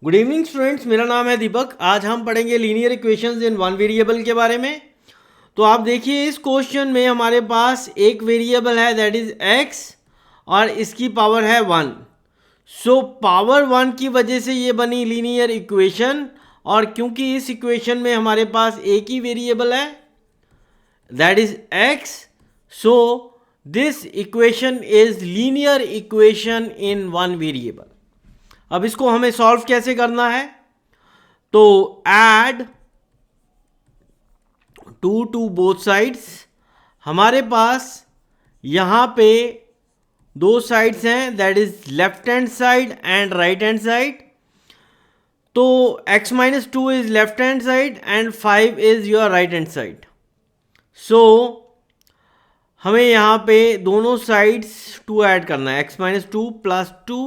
Good evening students, मेरा नाम है दीपक। आज हम पढ़ेंगे linear equations in one variable के बारे में। तो आप देखिए इस क्वेश्चन में हमारे पास एक वेरिएबल है दैट इज x और इसकी पावर है 1। सो पावर 1 की वजह से ये बनी लीनियर इक्वेशन, और क्योंकि इस इक्वेशन में हमारे पास एक ही वेरिएबल है that is x, so this equation is linear equation in one variable. अब इसको हमें सॉल्व कैसे करना है, तो ऐड टू बोथ साइड्स। हमारे पास यहां पे दो साइड्स हैं that is left hand side and right hand side. तो x-2 is left hand side and 5 is your right hand side. So हमें यहां पे दोनों साइड्स 2 ऐड करना है। x-2 plus 2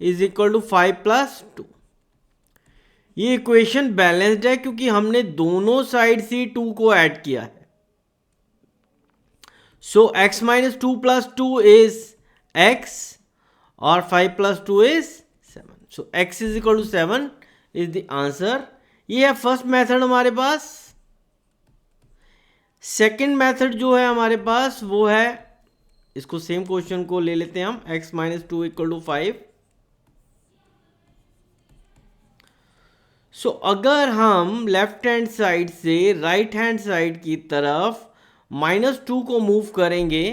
is equal to 5 plus 2। ये इक्वेशन बैलेंस्ड है क्योंकि हमने दोनों साइड से 2 को ऐड किया है। सो x-2 प्लस 2 इज x और 5 plus 2 is 7। So x is equal to 7 is the answer. ये है फर्स्ट मेथड हमारे पास। सेकंड मेथड जो है हमारे पास वो है, इसको सेम क्वेश्चन को ले लेते हैं हम, x-2 इक्वल टू 5। सो अगर हम लेफ्ट हैंड साइड से राइट हैंड साइड की तरफ -2 को मूव करेंगे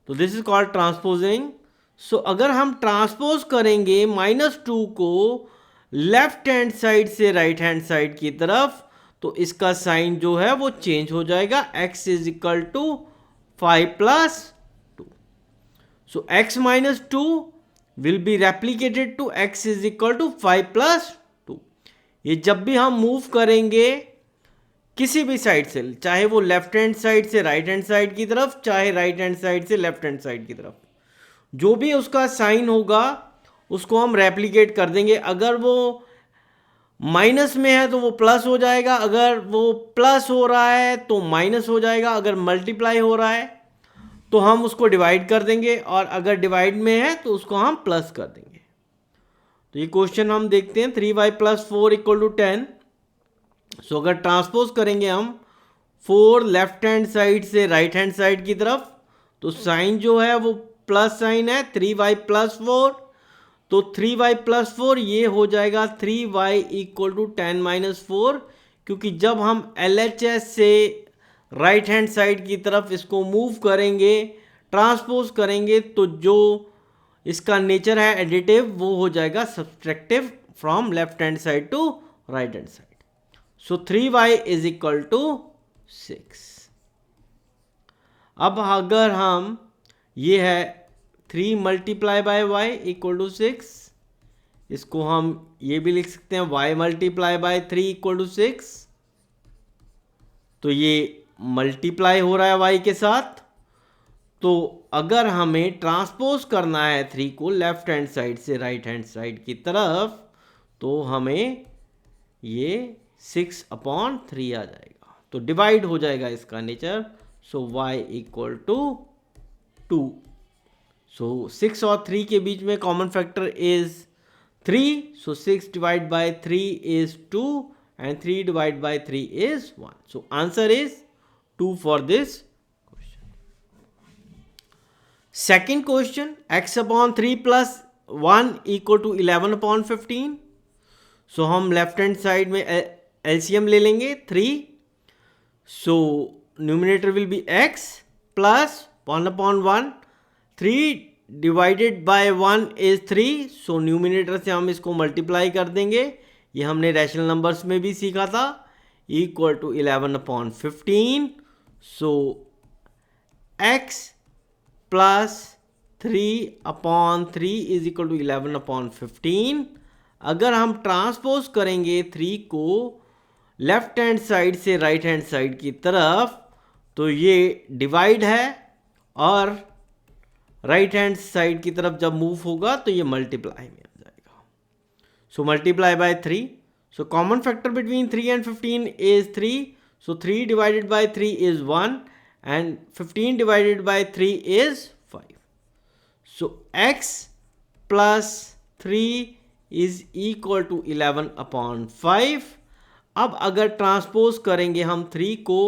तो दिस इज कॉल्ड ट्रांसपोजिंग। सो अगर हम ट्रांसपोज करेंगे -2 को लेफ्ट हैंड साइड से राइट हैंड साइड की तरफ तो इसका साइन जो है वो चेंज हो जाएगा। x is equal to 5 plus 2। So x-2 will be replicated to x is equal to 5 plus 2। ये जब भी हम मूव करेंगे किसी भी साइड से, चाहे वो लेफ्ट हैंड साइड से राइट हैंड साइड की तरफ, चाहे राइट हैंड साइड से लेफ्ट हैंड साइड की तरफ, जो भी उसका साइन होगा उसको हम रेप्लीकेट कर देंगे। अगर वो माइनस में है तो वो प्लस हो जाएगा, अगर वो प्लस हो रहा है तो माइनस हो जाएगा, अगर मल्टीप्लाई हो रहा है तो हम उसको डिवाइड कर देंगे, और अगर डिवाइड में है तो उसको हम प्लस कर देंगे। तो ये क्वेश्चन हम देखते हैं, 3y प्लस 4 इक्वल टू 10। सो अगर ट्रांसपोज करेंगे हम 4 लेफ्ट हैंड साइड से राइट हैंड साइड की तरफ तो साइन जो है वो प्लस साइन है, 3y प्लस 4। तो 3y प्लस 4 ये हो जाएगा 3y इक्वल टू 10 माइनस 4, क्योंकि जब हम LHS से राइट हैंड साइड की तरफ इसको मूव करेंगे, ट्रांसपोज करेंगे, तो जो इसका नेचर है एडिटिव वो हो जाएगा subtractive from left hand side to right hand side. So 3y is equal to 6। अब अगर हम, ये है 3 multiply by y equal to 6, इसको हम ये भी लिख सकते हैं y multiply by 3 equal to 6। तो ये मल्टीप्लाई हो रहा है y के साथ। तो अगर हमें ट्रांसपोज करना है 3 को लेफ्ट हैंड साइड से राइट हैंड साइड की तरफ तो हमें ये 6/3 आ जाएगा, तो डिवाइड हो जाएगा इसका nature. So y equal to 2। So 6 और 3 के बीच में common factor is 3। So 6 divide by 3 is 2 and 3 divide by 3 is 1। So answer is 2 for this question. Second question, x/3 plus 1 equal to 11/15। So हम left hand side में LCM ले लेंगे 3। So numerator will be x plus 1/1। 3 divided bye 1 is 3। So numerator से हम इसको multiply कर देंगे, ये हमने रैशनल नंबर्स में भी सीखा था, equal to 11/15। So x plus 3/3 is equal to 11/15। अगर हम ट्रांसपोज करेंगे 3 को लेफ्ट हैंड साइड से राइट हैंड साइड की तरफ तो ये डिवाइड है, और राइट हैंड साइड की तरफ जब मूव होगा तो ये मल्टीप्लाई में आ जाएगा। So multiply by 3। So common factor between 3 and 15 is 3। So 3 divided by 3 is 1 and 15 divided by 3 is 5। So x plus 3 is equal to 11/5। अब अगर ट्रांसपोज करेंगे हम 3 को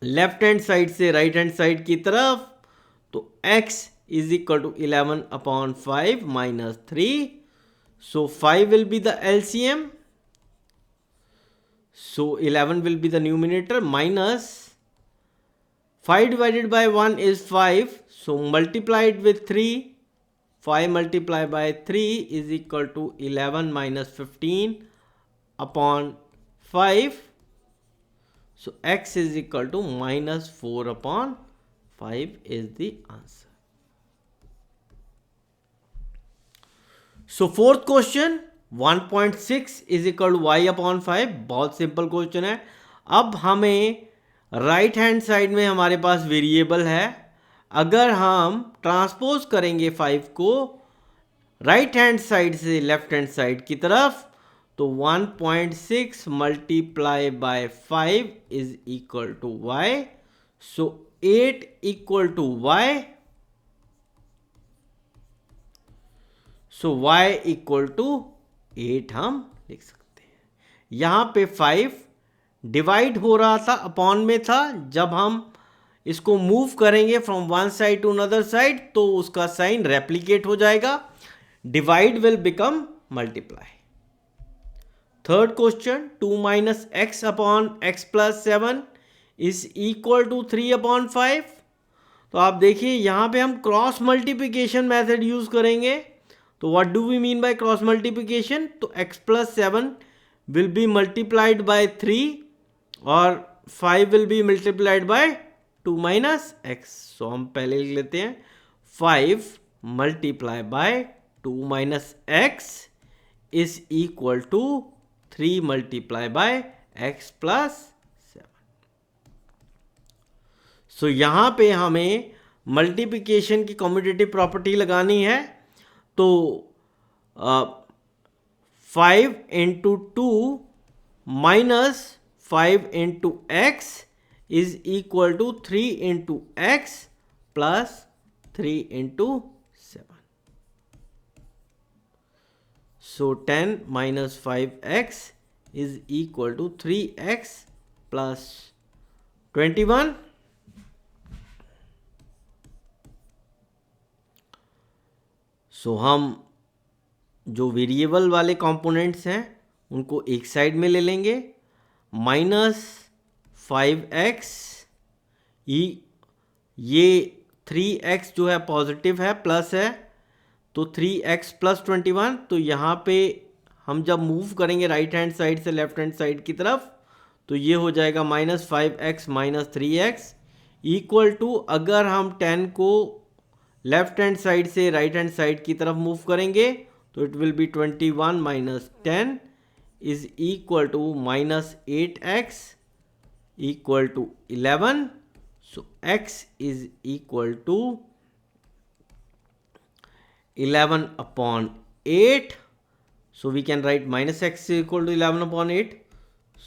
लेफ्ट हैंड साइड से राइट हैंड साइड की तरफ, तो x is equal to 11/5 minus 3। So 5 will be the LCM, so 11 will be the numerator, minus 5 divided by 1 is 5, so multiply it with 3. 5 multiplied by 3 is equal to 11 minus 15 upon 5. So x is equal to minus 4 upon 5 is the answer. So fourth question, 1.6 is equal to y upon 5. बहुत simple question है. अब हमें right hand side में हमारे पास variable है. अगर हम transpose करेंगे 5 को राइट हैंड साइड से लेफ्ट हैंड साइड की तरफ, तो 1.6 multiply by 5 is equal to y. So 8 equal to y. So y equal to 8 हम लिख सकते हैं. यहां पे 5 डिवाइड हो रहा था, अपॉन में था. जब हम इसको मूव करेंगे from one side to another side, तो उसका साइन रेप्लीकेट हो जाएगा. Divide will become multiply. Third question, 2 minus x upon x plus 7 is equal to 3 upon 5. तो आप देखिए यहां पे हम क्रॉस मल्टीप्लिकेशन मेथड यूज करेंगे. तो what do we mean by cross multiplication? तो x plus 7 will be multiplied by 3 और 5 will be multiplied by 2 minus x. So हम पहले लिख लेते हैं 5 multiply by 2 minus x is equal to 3 multiply by x plus 7. So यहां पे हमें मल्टीप्लिकेशन की कम्यूटेटिव प्रॉपर्टी लगानी है. तो 5 into 2 minus 5 into x is equal to 3 into x plus 3 into 7. So 10 minus 5x is equal to 3x plus 21. So हम जो variable वाले कंपोनेंट्स हैं उनको एक साइड में ले लेंगे. माइनस 5x, ये 3x जो है पॉजिटिव है, प्लस है, तो 3x प्लस 21. तो यहाँ पे हम जब मूव करेंगे राइट हैंड साइड से लेफ्ट हैंड साइड की तरफ, तो ये हो जाएगा minus 5x minus 3x equal to, अगर हम 10 को लेफ्ट हैंड साइड से राइट हैंड साइड की तरफ मूव करेंगे, तो it will be 21 minus 10 is equal to minus 8x equal to 11. So x is equal to 11 upon 8. So we can write minus x is equal to 11 upon 8.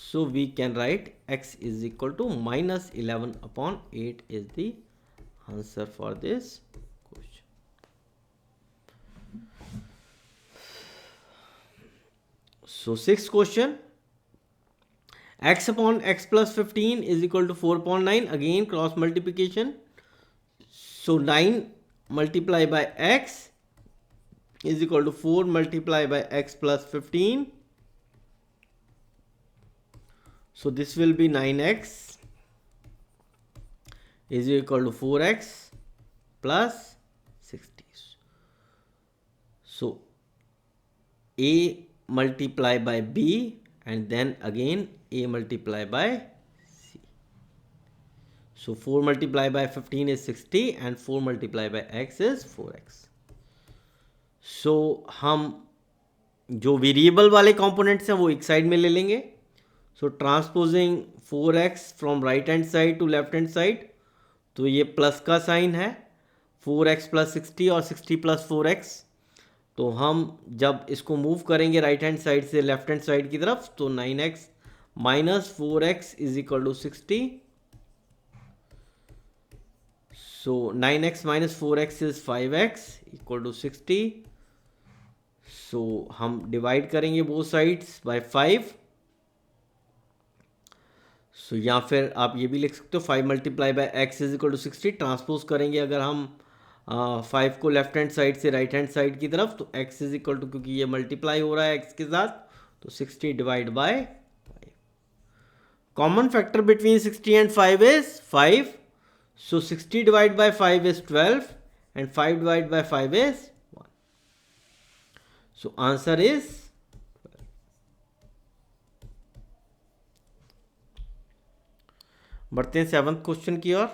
So we can write x is equal to minus 11 upon 8 is the answer for this question. So sixth question, x upon x plus 15 is equal to 4/9. Again cross multiplication. So 9 multiplied by x is equal to 4 multiplied by x plus 15. So this will be 9x is equal to 4x plus 60. So a multiply by b and then again a multiply by c. So 4 multiplied by 15 is 60 and 4 multiplied by x is 4x. सो हम जो variable वाले components हैं वो एक side में ले लेंगे. So transposing 4x from right hand side to left hand side, तो ये प्लस का साइन है, 4x प्लस 60 और 60 प्लस 4x. तो हम जब इसको मूव करेंगे राइट हैंड साइड से लेफ्ट हैंड साइड की तरफ, तो 9x minus 4x is equal to 60. So 9x minus 4x is 5x equal to 60. So हम डिवाइड करेंगे बोथ साइड्स बाय 5. सो या फिर आप ये भी लिख सकते हो 5 multiply by x is equal to 60. Transpose करेंगे अगर हम 5 को लेफ्ट हैंड साइड से राइट हैंड साइड की तरफ, तो x इज इक्वल टू, क्योंकि ये मल्टीप्लाई हो रहा है x के साथ, तो 60 divide by 5. Common factor between 60 and 5 is 5. So 60 divide by 5 is 12 and 5 divide by 5 is 1. So answer is 12. बढ़ते हैं 7th क्वेश्चन की ओर.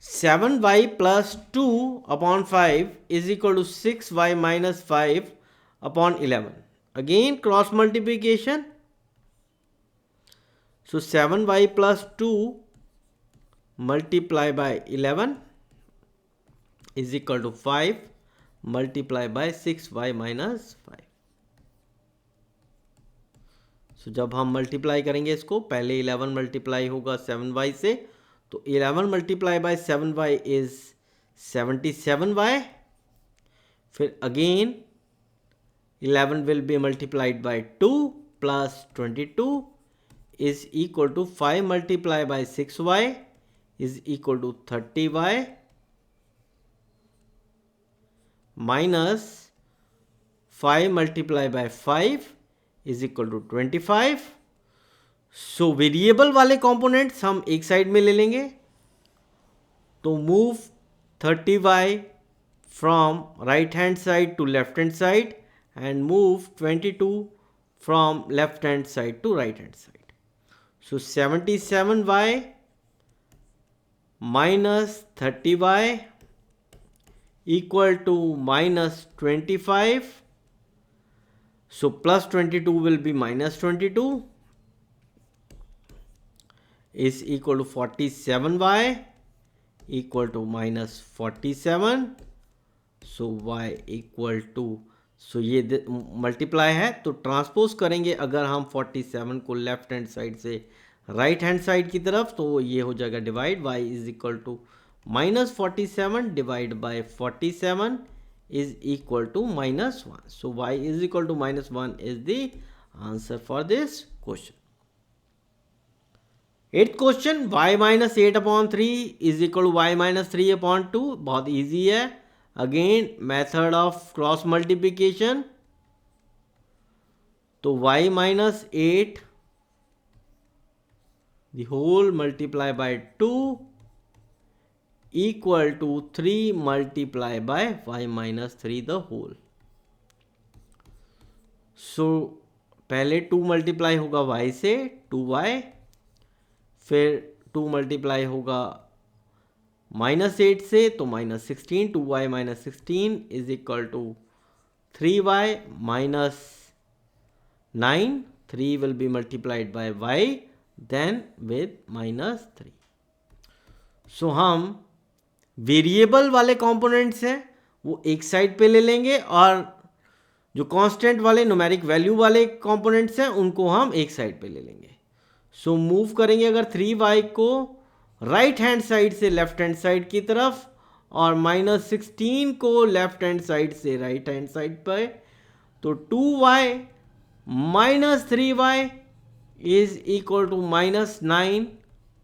Seven y plus 2 upon 5 is equal to 6y minus 5 upon 11. Again cross multiplication. So 7y plus 2 multiply by 11 is equal to 5 multiply by 6y minus 5. सो जब हम multiply करेंगे इसको, पहले 11 multiply होगा 7y से, तो 11 multiply by 7y is 77y. फिर again 11 will be multiplied by 2 plus 22 is equal to 5 multiply by 6y is equal to 30y minus 5 multiply by 5 is equal to 25. So variable वाले components हम एक side में ले लेंगे, तो move 30y from right hand side to left hand side and move 22 from left hand side to right hand side. So 77y minus 30y equal to minus 25. So plus 22 will be minus 22 is equal to 47y equal to minus 47. So y equal to, so ये multiply है, तो transpose करेंगे अगर हम 47 को left hand side से right hand side की तरफ, तो ये हो जाएगा divide. y is equal to minus 47 divide by 47 is equal to minus 1. So y is equal to minus 1 is the answer for this question. 8th question, y minus 8 upon 3 is equal to y minus 3 upon 2. बहुत easy है. Again method of cross multiplication. तो y minus 8 the whole multiply by 2 equal to 3 multiply by y minus 3 the whole. So पहले 2 multiply होगा y से 2y, फिर 2 multiply होगा minus 8 से, तो minus 16. 2y minus 16 is equal to 3y minus 9. 3 will be multiplied by y then with minus 3. सो हम variable वाले components हैं वो एक साइड पे ले लेंगे, और जो कांस्टेंट वाले न्यूमेरिक वैल्यू वाले कंपोनेंट्स हैं उनको हम एक साइड पे ले लेंगे. सो मूव करेंगे अगर 3y को राइट हैंड साइड से लेफ्ट हैंड साइड की तरफ, और माइनस 16 को लेफ्ट हैंड साइड से राइट हैंड साइड पर, तो 2y minus 3y is equal to minus 9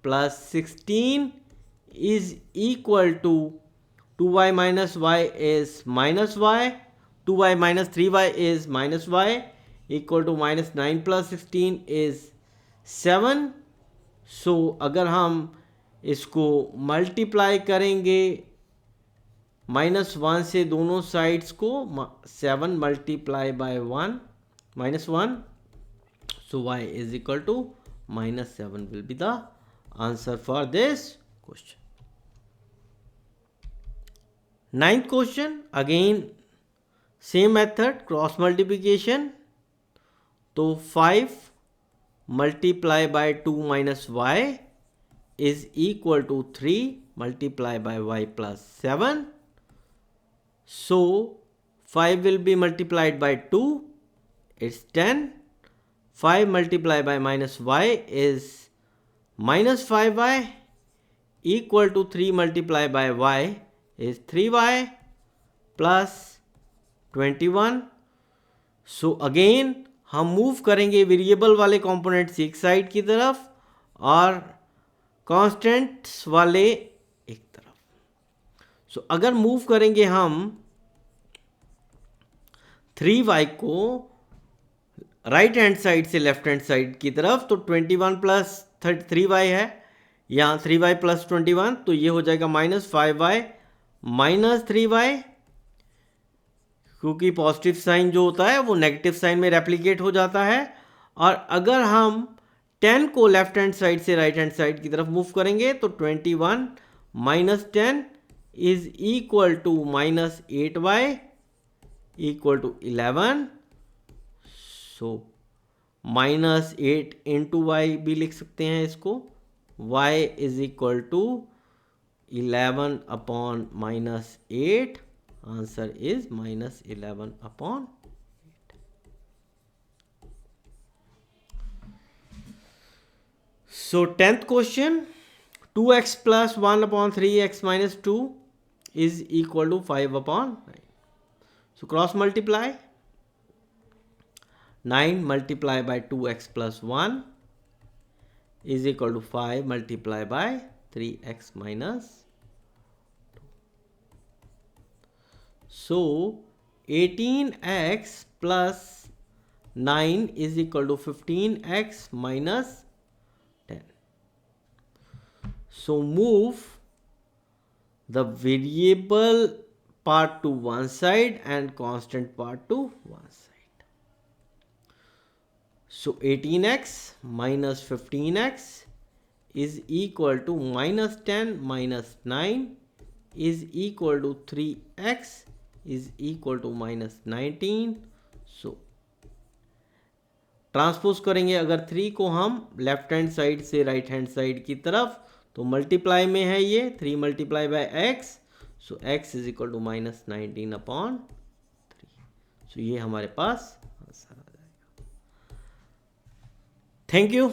plus 16 is equal to 2y minus y is minus y, 2y minus 3y is minus y, equal to minus 9 plus 16 is 7. so अगर हम इसको multiply करेंगे minus 1 से दोनों sides को, 7 multiply by 1 minus 1, so y is equal to minus 7 will be the answer for this question. 9th question, again same method, cross multiplication. तो 5 multiply by 2 minus y is equal to 3 multiply by y plus 7. So 5 will be multiplied by 2, it's 10. 5 multiplied by minus y is minus 5y equal to 3 multiplied by y is 3y plus 21. So again हम move करेंगे variable वाले components एक side की तरफ और constants वाले एक तरफ. सो अगर मूव करेंगे हम 3y को राइट हैंड साइड से लेफ्ट हैंड साइड की तरफ, तो 21 प्लस 3y है, यहाँ 3y प्लस 21, तो ये हो जाएगा -5y माइनस 3y, क्योंकि पॉजिटिव साइन जो होता है वो नेगेटिव साइन में रेप्लिकेट हो जाता है. और अगर हम 10 को लेफ्ट हैंड साइड से राइट हैंड साइड की तरफ मूव करेंगे तो 21 minus 10 is equal to -8y equal to 11. So -8 into y भी लिख सकते हैं इसको. y is equal to 11 upon -8. Answer is -11 upon 8. So 10th question, 2x plus 1 upon 3x minus 2 is equal to 5 upon 9. So cross multiply. 9 multiply by 2x plus 1 is equal to 5 multiply by 3x minus 2. So 18x plus 9 is equal to 15x minus 10. So move the variable part to one side and constant part to one side. So 18x minus 15x is equal to -10 minus 9 is equal to 3x is equal to -19. So transpose करेंगे अगर 3 को हम left hand side से right hand side की तरफ, तो multiply में है ये 3 multiply by x. So x is equal to -19 upon 3. So ये हमारे पास आंसर आ जाएगा. Thank you.